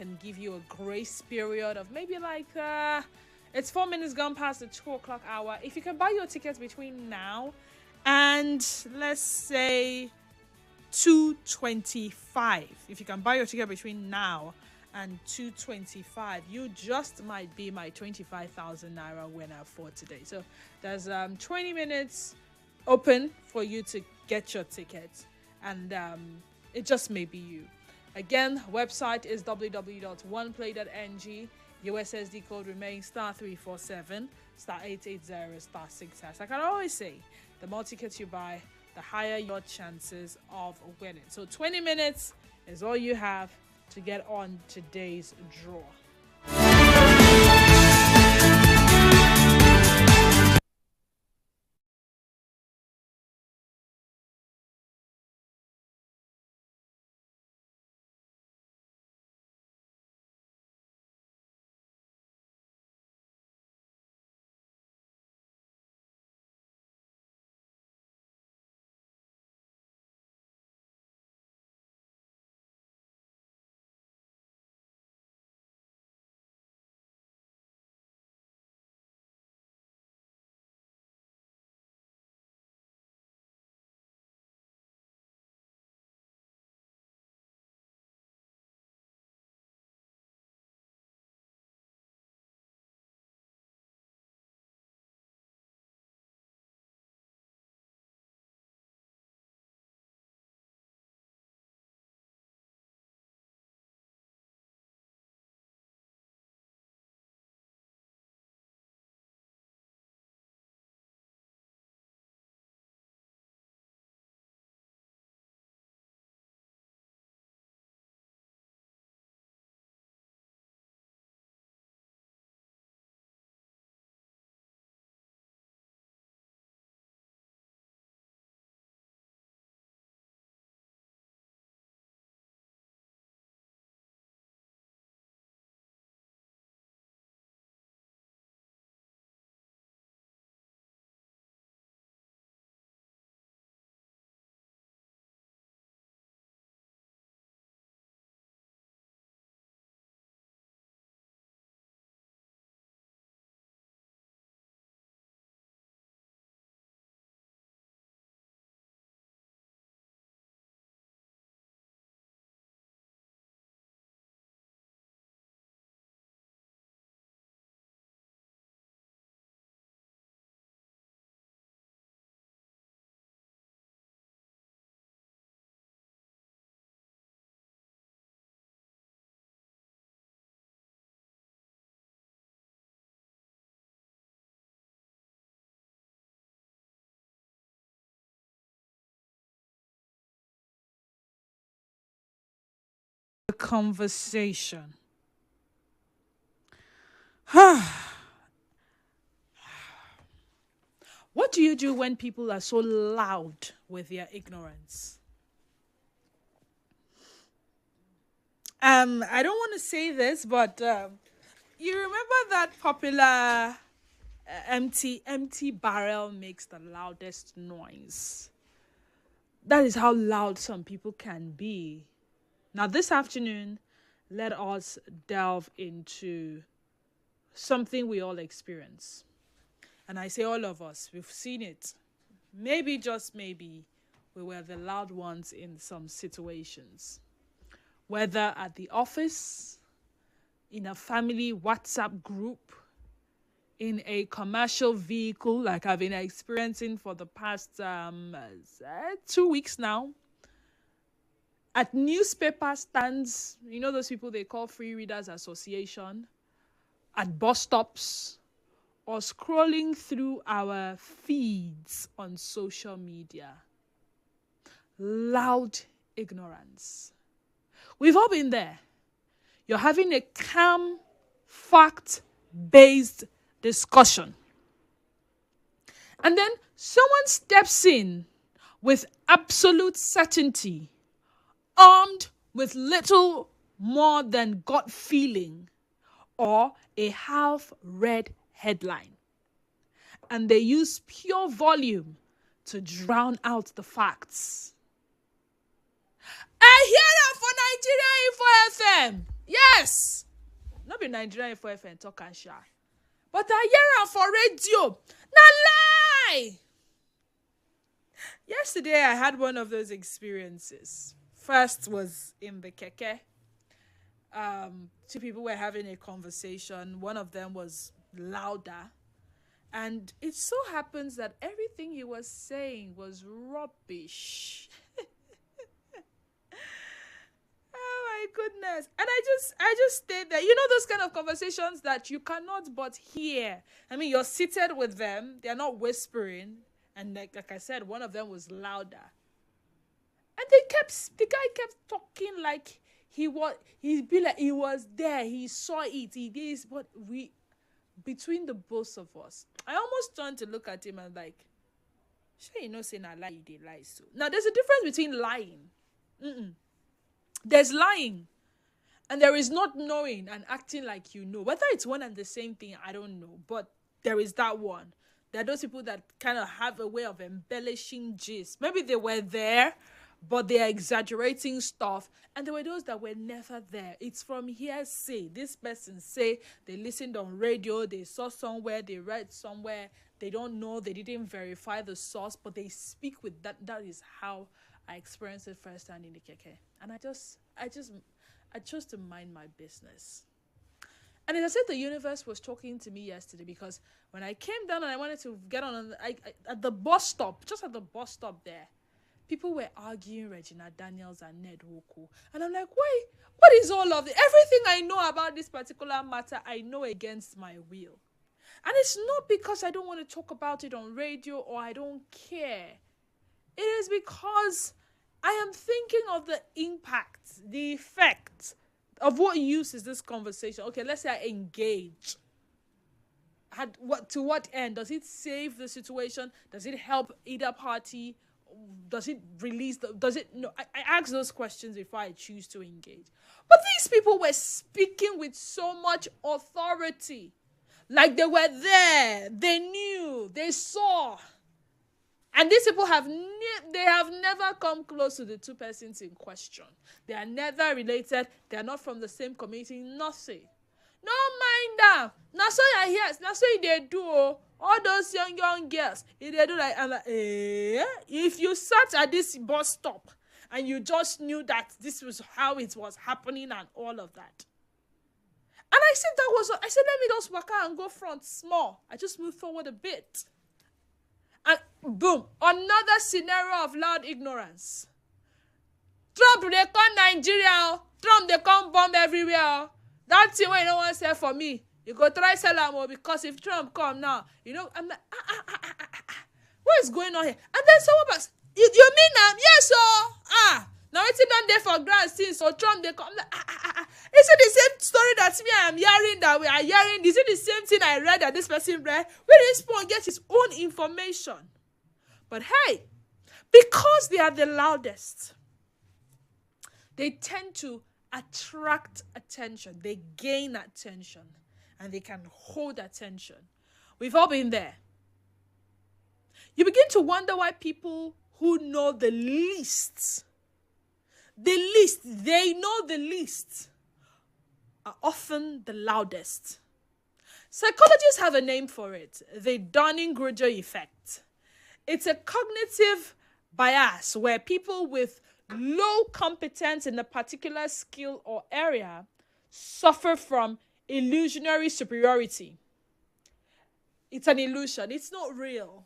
can give you a grace period of maybe like it's 4 minutes gone past the 2 o'clock hour. If you can buy your tickets between now and let's say 2:25, if you can buy your ticket between now and 2:25, you just might be my 25,000 naira winner for today. So there's 20 minutes open for you to get your ticket, and it just may be you. Again, website is www.oneplay.ng. USSD code remains *347 *880 *6#. I can always say, the more tickets you buy, the higher your chances of winning. So 20 minutes is all you have to get on today's draw. Conversation. What do you do when people are so loud with their ignorance? I don't want to say this, but you remember that popular empty barrel makes the loudest noise. That is how loud some people can be. Now, this afternoon, let us delve into something we all experience. And I say all of us, we've seen it. Maybe, just maybe, we were the loud ones in some situations. Whether at the office, in a family WhatsApp group, in a commercial vehicle like I've been experiencing for the past 2 weeks now, at newspaper stands, you know those people they call Free Readers Association, at bus stops, or scrolling through our feeds on social media. Loud ignorance. We've all been there. You're having a calm, fact-based discussion. And then someone steps in with absolute certainty, armed with little more than gut feeling or a half-read headline. And they use pure volume to drown out the facts. I hear that for Nigeria Info FM. Yes! Not be Nigerian for FN talk and share. But I hear am for radio. Na lie! Yesterday I had one of those experiences. First was in the keke. Two people were having a conversation. One of them was louder. And it so happens that everything he was saying was rubbish. Oh my goodness. And I just stayed there. You know those kind of conversations that you cannot but hear. I mean, you're seated with them, they're not whispering. And like I said, one of them was louder. And the guy kept talking like he'd be like he was there, he saw it, he did, but between the both of us, I almost turned to look at him and like, sure, you know, saying I lie, you did lie. So now there's a difference between lying. There's lying, and there is not knowing and acting like you know. Whether it's one and the same thing, I don't know, but there is that one. There are those people that kind of have a way of embellishing gist. Maybe they were there, but they are exaggerating stuff. And there were those that were never there. It's from hearsay. This person say they listened on radio, they saw somewhere, they read somewhere. They don't know, they didn't verify the source, but they speak with that. That is how I experienced it firsthand in the keke. And I chose to mind my business. And as I said, the universe was talking to me yesterday, because when I came down and I wanted to get on at the bus stop, just at the bus stop there, people were arguing Regina Daniels and Ned Nwoko. And I'm like, wait, what is all of it? Everything I know about this particular matter, I know against my will. And it's not because I don't want to talk about it on radio or I don't care. It is because I am thinking of the impact, the effect of what use is this conversation. Okay, let's say I engage. To what end? Does it save the situation? Does it help either party? Does it release no, I ask those questions before I choose to engage. But these people were speaking with so much authority, like they were there, they knew, they saw. And these people have never come close to the two persons in question. They are never related. They are not from the same community. Nothing. No mind that. Now so you hear. Now so they do. All those young girls, if they do like, I'm like, if you sat at this bus stop and you just knew that this was how it was happening and all of that. And I said let me just walk out and go front small. I just moved forward a bit. And boom, another scenario of loud ignorance. Trump, they come Nigeria. Trump, they come bomb everywhere. That thing when no one say for me, you go try sell them because if Trump come now, you know, I'm like, what is going on here? And then someone pass, you mean yes, sir. Now it's not there for grants since so Trump they come. I'm like, Is it the same story that me I am hearing that we are hearing? Is it the same thing I read that this person read? Where this point gets his own information. But hey, because they are the loudest, they tend to attract attention. They gain attention. And they can hold attention. We've all been there. You begin to wonder why people who know the least, they know the least, are often the loudest. Psychologists have a name for it, the Dunning-Kruger effect. It's a cognitive bias where people with low competence in a particular skill or area suffer from illusionary superiority. It's an illusion. It's not real.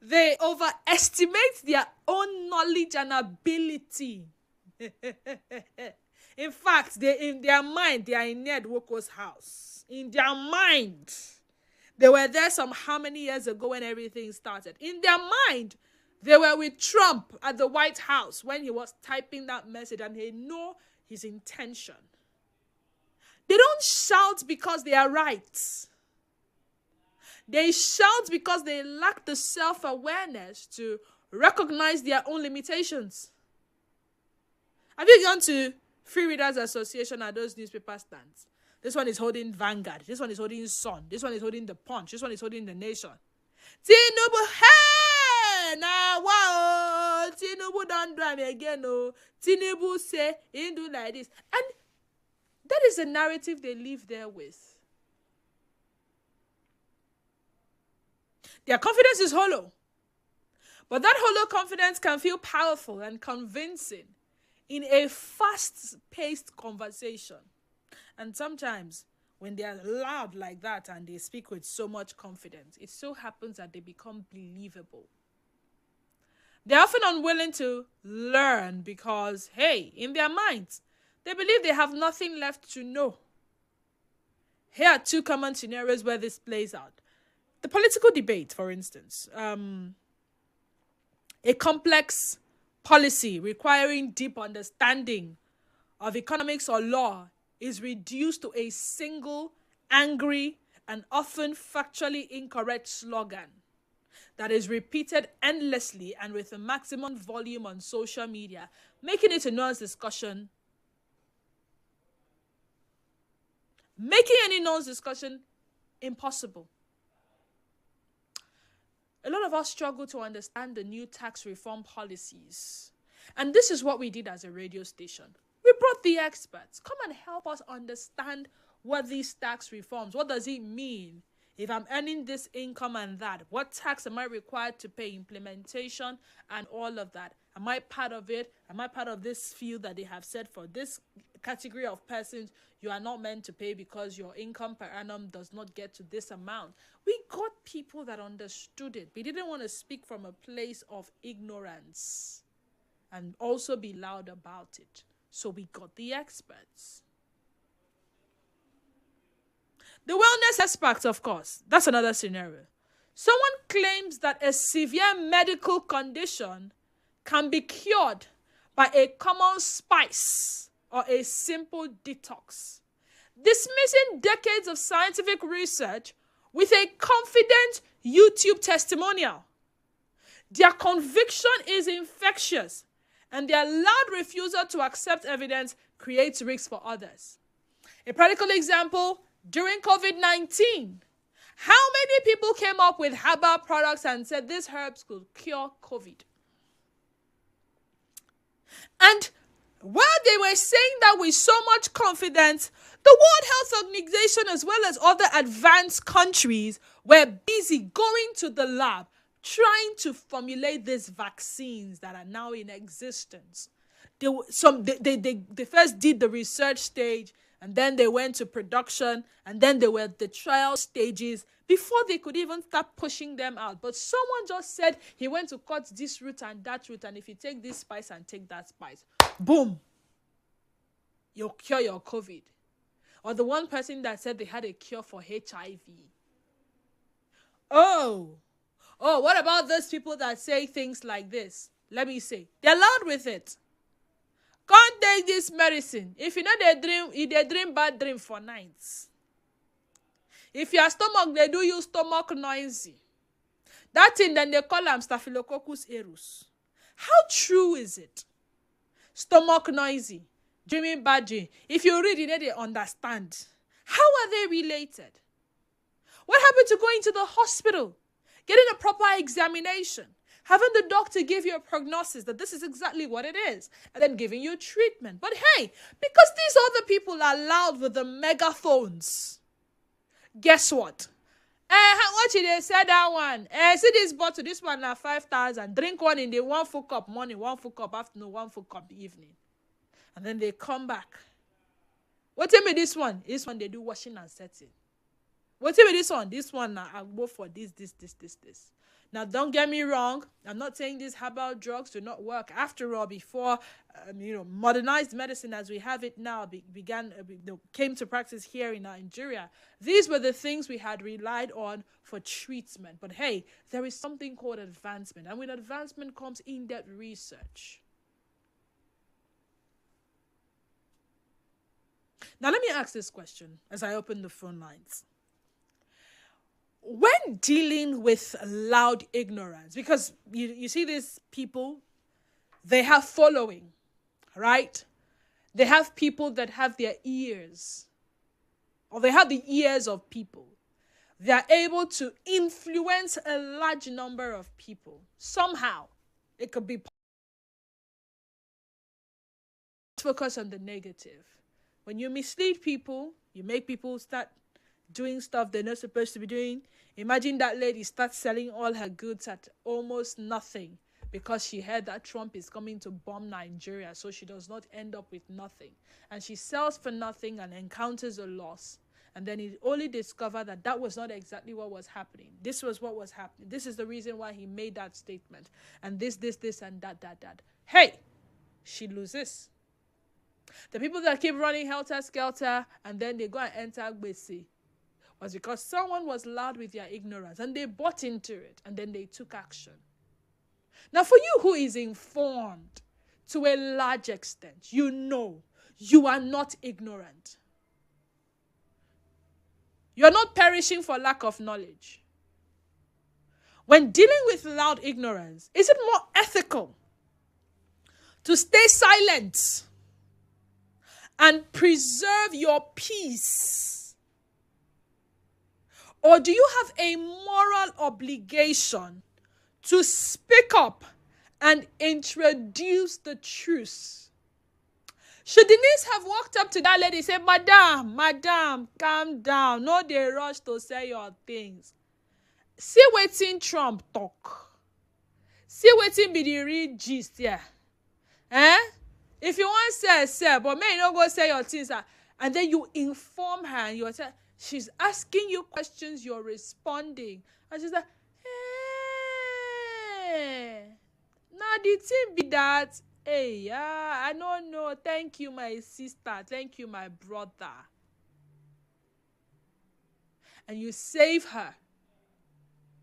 They overestimate their own knowledge and ability. In fact, in their mind, they are in Ned Nwoko's house. In their mind, they were there how many years ago when everything started. In their mind, they were with Trump at the White House when he was typing that message, and they know his intention. They don't shout because they are right. They shout because they lack the self-awareness to recognize their own limitations. Have you gone to Free Readers Association at those newspaper stands? This one is holding Vanguard. This one is holding Sun. This one is holding The Punch. This one is holding The Nation. Tinubu, hey! Now, wow! Tinubu don't drive me again, no. Tinubu say, he do like this. And That is the narrative they live there with. Their confidence is hollow. But that hollow confidence can feel powerful and convincing in a fast-paced conversation. And sometimes, when they are loud like that and they speak with so much confidence, it so happens that they become believable. They're often unwilling to learn because, hey, in their minds, they believe they have nothing left to know. Here are two common scenarios where this plays out. The political debate, for instance. A complex policy requiring deep understanding of economics or law is reduced to a single, angry, and often factually incorrect slogan that is repeated endlessly and with a maximum volume on social media, making it a nuanced discussion. Making any nuanced discussion impossible. A lot of us struggle to understand the new tax reform policies. And this is what we did as a radio station. We brought the experts. Come and help us understand what these tax reforms, what does it mean? If I'm earning this income and that, what tax am I required to pay, implementation and all of that? Am I part of it? Am I part of this field that they have said for this category of persons you are not meant to pay because your income per annum does not get to this amount? We got people that understood it. We didn't want to speak from a place of ignorance and also be loud about it. So we got the experts. The wellness aspect, of course, that's another scenario. Someone claims that a severe medical condition can be cured by a common spice or a simple detox, dismissing decades of scientific research with a confident YouTube testimonial. Their conviction is infectious, and their loud refusal to accept evidence creates risks for others. A practical example, during COVID-19, how many people came up with herbal products and said these herbs could cure COVID? And while they were saying that with so much confidence, the World Health Organization, as well as other advanced countries, were busy going to the lab, trying to formulate these vaccines that are now in existence. They first did the research stage, and then they went to production, and then they were the trial stages before they could even start pushing them out. But someone just said he went to cut this root and that root, and if you take this spice and take that spice, boom, you'll cure your COVID. Or the one person that said they had a cure for HIV. Oh, what about those people that say things like this? Let me say, they're loud with it. Can't take this medicine. If you know they dream bad dream for nights. If your stomach, they do you stomach noisy. That thing, then they call them Staphylococcus aureus. How true is it? Stomach noisy, dreaming bad dream. If you read it, they understand. How are they related? What happened to going to the hospital, getting a proper examination, having the doctor give you a prognosis that this is exactly what it is, and then giving you treatment? But hey, because these other people are loud with the megaphones, guess what? How much did they say that one? See this bottle, this one na 5,000. Drink one in the 1 full cup morning, 1 full cup afternoon, 1 full cup evening. And then they come back. What tell me this one? This one they do washing and setting. What tell me this one? This one I'll go for this. Now, don't get me wrong. I'm not saying these herbal drugs do not work. After all, before modernized medicine as we have it now came to practice here in Nigeria, these were the things we had relied on for treatment. But hey, there is something called advancement, and with advancement comes in-depth research. Now, let me ask this question as I open the phone lines. When dealing with loud ignorance, because you see these people, they have following, right? They have people that have their ears, or they have the ears of people. They are able to influence a large number of people. Somehow, it could be focus on the negative. When you mislead people, you make people start doing stuff they're not supposed to be doing. Imagine that lady starts selling all her goods at almost nothing because she heard that Trump is coming to bomb Nigeria, so she does not end up with nothing. And she sells for nothing and encounters a loss. And then he only discovered that that was not exactly what was happening. This was what was happening. This is the reason why he made that statement. And this, and that. Hey, she loses. The people that keep running helter-skelter and then they go and enter Gbese was because someone was loud with their ignorance and they bought into it and then they took action. Now, for you who is informed to a large extent, you know you are not ignorant. You're not perishing for lack of knowledge. When dealing with loud ignorance, is it more ethical to stay silent and preserve your peace? Or do you have a moral obligation to speak up and introduce the truth? Should Denise have walked up to that lady and said, Madam, calm down. No, they rush to say your things. See wetin Trump talk. See wetin be the real gist here. If you want to say, but may you not go say your things. And then you inform her and you're saying, she's asking you questions, you're responding. And she's like, hey, now the thing be that, hey, yeah, I don't know. Thank you, my sister. Thank you, my brother. And you save her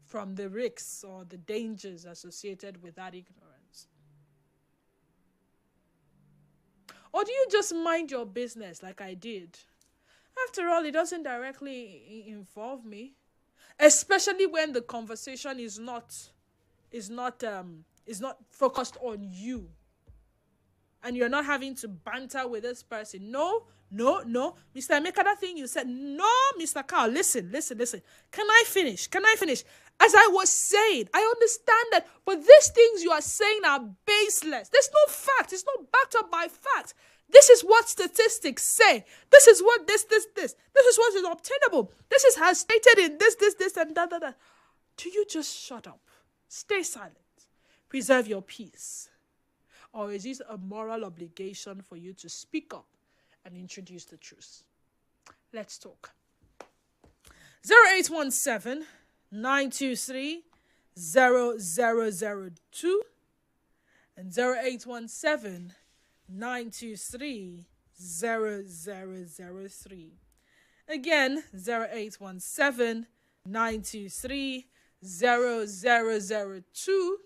from the risks or the dangers associated with that ignorance. Or do you just mind your business like I did? After all, it doesn't directly involve me. Especially when the conversation is not focused on you. And you're not having to banter with this person. No. Mr. Emeka, that thing you said, no, Mr. Carl, listen. Can I finish? As I was saying, I understand that, but these things you are saying are baseless. There's no fact. It's not backed up by fact. This is what statistics say. This is what this. This is what is obtainable. This is has stated in this, and that. Do you just shut up? Stay silent. Preserve your peace. Or is this a moral obligation for you to speak up and introduce the truth? Let's talk. 0817 923 0002 and 0817 923 0003. Again, 0817 923 0002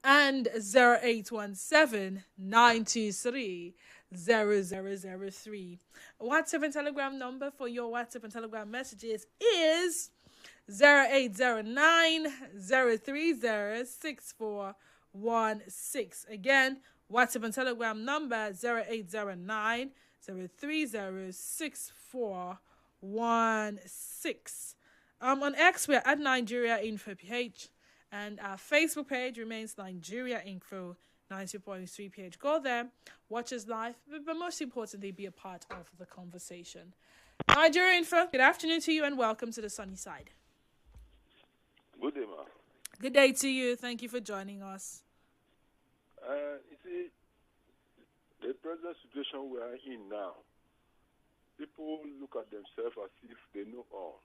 and 0817 923 0003. WhatsApp and Telegram number for your WhatsApp and Telegram messages is 0809 030 6416. Again, WhatsApp and Telegram number 0809 030 6416. On X, we're at Nigeria Info PH, and our Facebook page remains Nigeria Info 90.3 PH. Go there, watch us live, but most importantly, be a part of the conversation. Nigeria Info, good afternoon to you and welcome to the sunny side. Good day, ma. Good day to you. Thank you for joining us. You see, the present situation we are in now, people look at themselves as if they know all.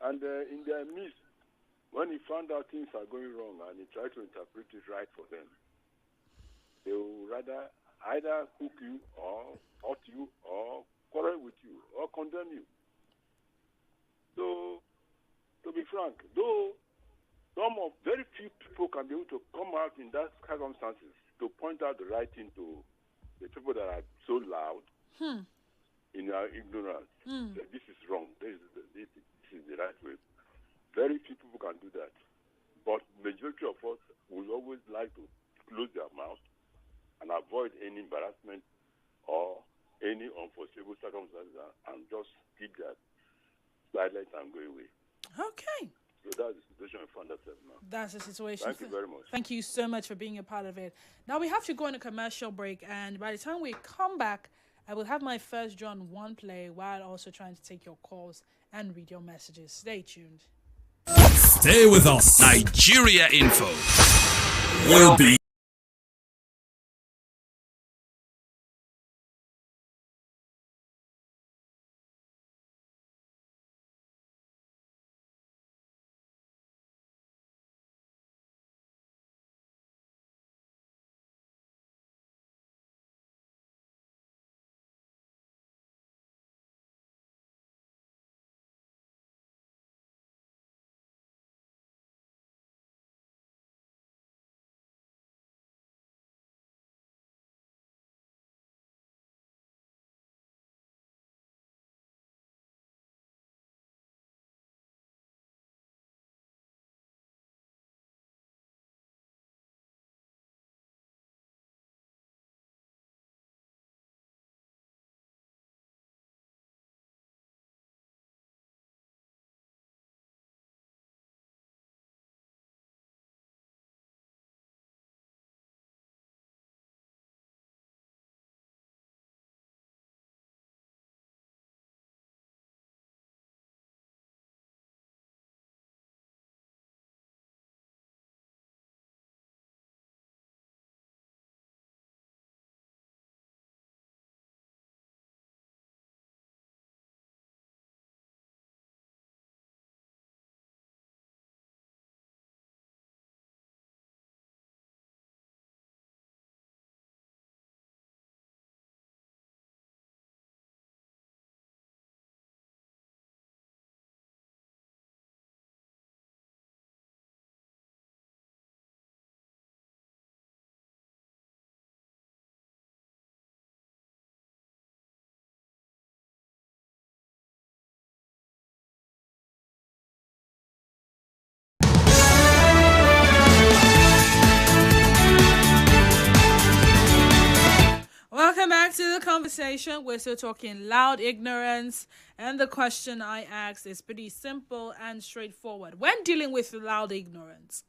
And in their midst, when he found out things are going wrong and he tried to interpret it right for them, they will rather either hook you or hurt you or quarrel with you or condemn you. So, to be frank, though very few people can be able to come out in that circumstances to point out the right thing to the people that are so loud in our ignorance. That this is wrong. This is the right way. Very few people can do that. But majority of us will always like to close their mouth and avoid any embarrassment or any unforeseeable circumstances and just keep that silent and go away. Okay. So that's the situation we found ourselves now. That's the situation. Thank you very much. Thank you so much for being a part of it. Now we have to go on a commercial break, and by the time we come back, I will have my first John 1 play while also trying to take your calls and read your messages. Stay tuned. Stay with us. Nigeria Info will be. Welcome back to the conversation. We're still talking loud ignorance, and the question I asked is pretty simple and straightforward. When dealing with loud ignorance,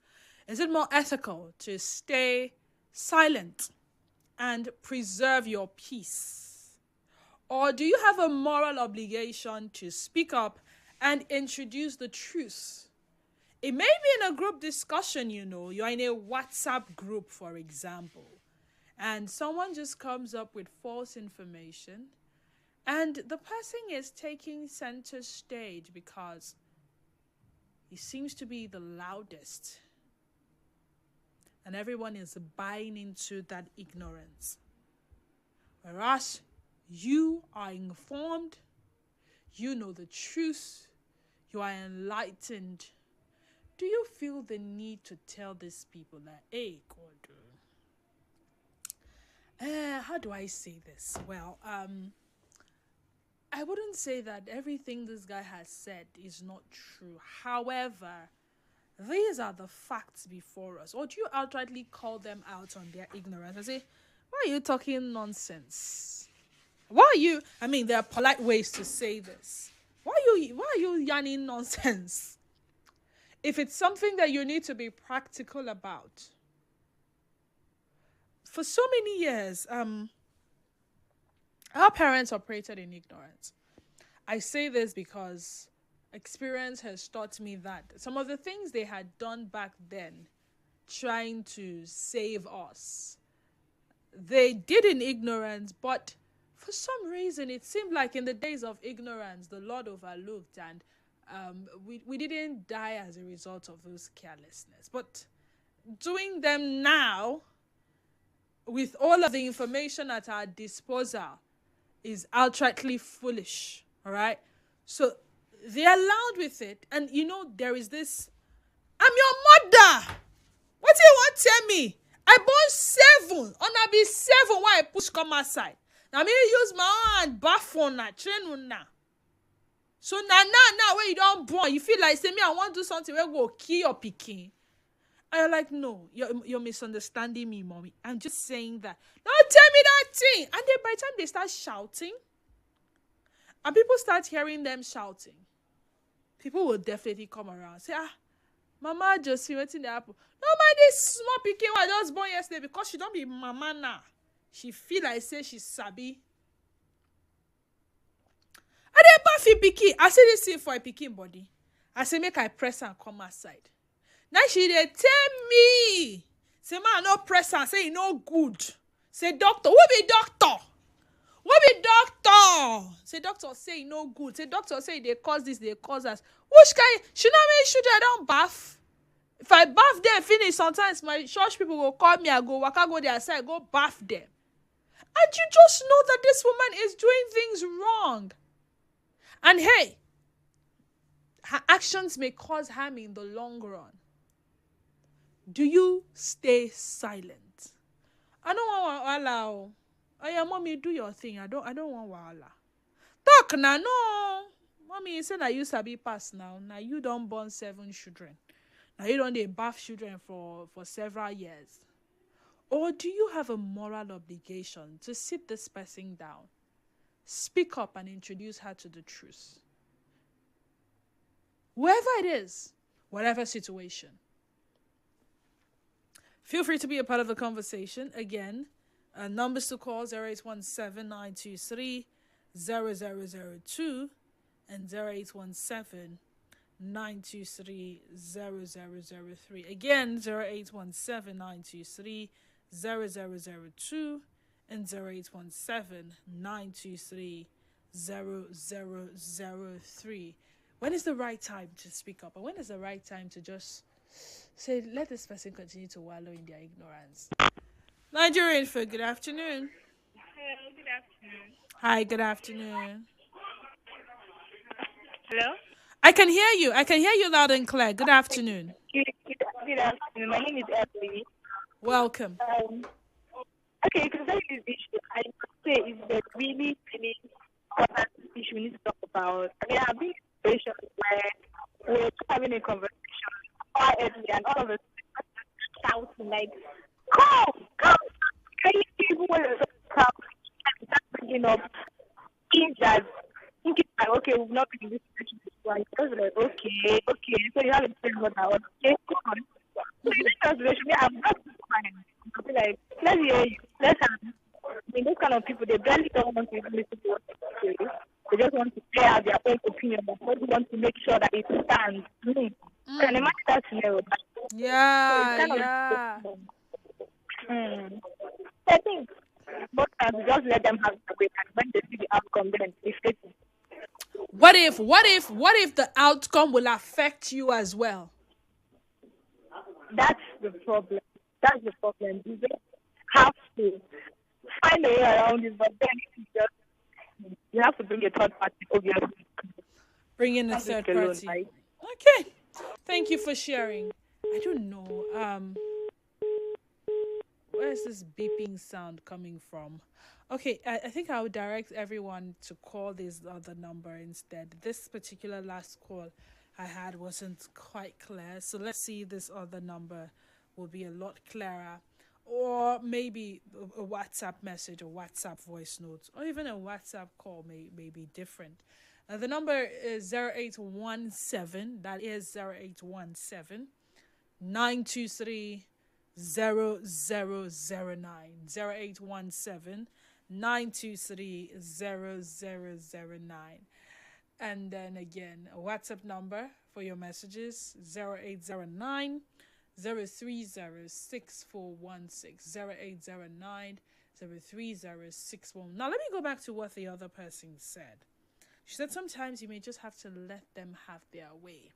is it more ethical to stay silent and preserve your peace? Or do you have a moral obligation to speak up and introduce the truth? It may be in a group discussion, you're in a WhatsApp group, for example, and someone just comes up with false information, and the person is taking center stage because he seems to be the loudest, and everyone is buying into that ignorance. Whereas you are informed, you know the truth, you are enlightened. Do you feel the need to tell these people that, hey, God, how do I say this? Well, I wouldn't say that everything this guy has said is not true. However, these are the facts before us. Or do you outrightly call them out on their ignorance and say, why are you talking nonsense? There are polite ways to say this. Why are you yarning nonsense? If it's something that you need to be practical about. For so many years, our parents operated in ignorance. I say this because experience has taught me that some of the things they had done back then, trying to save us, they did in ignorance, but for some reason it seemed like in the days of ignorance, the Lord overlooked, and we didn't die as a result of those carelessness. But doing them now, with all of the information at our disposal, is outrightly foolish. All right, so they are loud with it, and there is this. I'm your mother. What do you want to tell me? I born 7, and I be 7. Why I push come outside? Now me use my hand bath on na train na. So now when you don't born, you feel like say me I want to do something where go kill your pikin. And you're like, no, you're misunderstanding me, mommy. I'm just saying that. Don't tell me that thing. And then by the time they start shouting, and people start hearing them shouting, people will definitely come around. Say, Mama just waiting the apple. No mind this small pikin who I just born yesterday because she don't be mama now. She feel like say she's sabi. the pikin, I say this thing for a pikin body. I say make I press and come outside. Now she dey tell me, say man no press and say e no good. Say doctor, who be doctor? Who be doctor? Say doctor say e no good. Say doctor say e dey cause this, dey cause that. Which kind? She know me children don baff. If I baff them finish, sometimes my church people go call me. I go waka go their side, go baff them. And you just know that this woman is doing things wrong. And hey, her actions may cause harm in the long run. Do you stay silent? I don't want wahala. Oh yeah, mommy, do your thing. I don't want wahala. Talk now, no. Mommy, you say that you sabi pass now. Now you don't born 7 children. Now you don't dey bath children for several years. Or do you have a moral obligation to sit this person down, speak up and introduce her to the truth? Whoever it is, whatever situation. Feel free to be a part of the conversation. Again, numbers to call 0817-923-0002 and 0817-923-0003. Again, 0817-923-0002 and 0817-923-0003. When is the right time to speak up? And when is the right time to just say, let this person continue to wallow in their ignorance? Nigerian for good afternoon. Hello, good afternoon. Hi, good afternoon. Hello? I can hear you. I can hear you loud and clear. Good afternoon. Good afternoon. My name is Emily. Welcome. Okay, concerning this issue, I could say it's a really, really important issue we need to talk about. I mean, I've been in situations where we're having a conversation quietly and all of us shouting like, come! Can you see even when you're talking and start bringing up things that thinking like, okay, we've not been in this situation before. And just like, okay. So you have a friend what I want. Okay, go on. So in this situation, I'm not fine. I'll be like, let's hear you. Let's have. I mean, those kind of people, they barely don't want to even listen to what they say. They just want to play out their own opinion. They just want to make sure that it stands. Can imagine that scenario? Yeah, So yeah. I think most times we just let them have their way, and when they see the outcome, then they fix it. What if the outcome will affect you as well? That's the problem. You just have to find a way around it, but then you have to bring a third party, obviously. Bring in a third party. Right? Okay. Thank you for sharing. I don't know. Where's this beeping sound coming from? Okay, I think I would direct everyone to call this other number instead. This particular last call I had wasn't quite clear. So let's see, this other number will be a lot clearer. Or maybe a WhatsApp message or WhatsApp voice note or even a WhatsApp call may be different. The number is 0817. That is 0817 923 0009. 0817 923 0009. And then again, a WhatsApp number for your messages 0809 0306416. 0809 03061. Now let me go back to what the other person said. She said sometimes you may just have to let them have their way.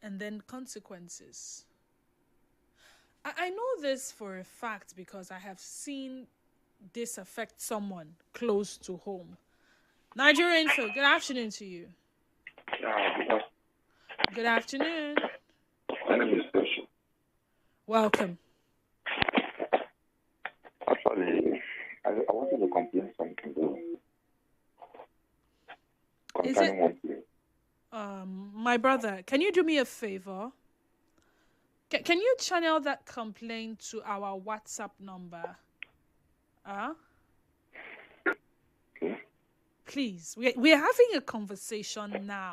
And then consequences. I know this for a fact because I have seen this affect someone close to home. Nigerian Info, good afternoon to you. Good afternoon. My name is Joshua. Welcome. Actually, I wanted to complain something though. Concerning one thing. My brother, can you do me a favor? Can you channel that complaint to our WhatsApp number? Okay. Please. We're having a conversation now.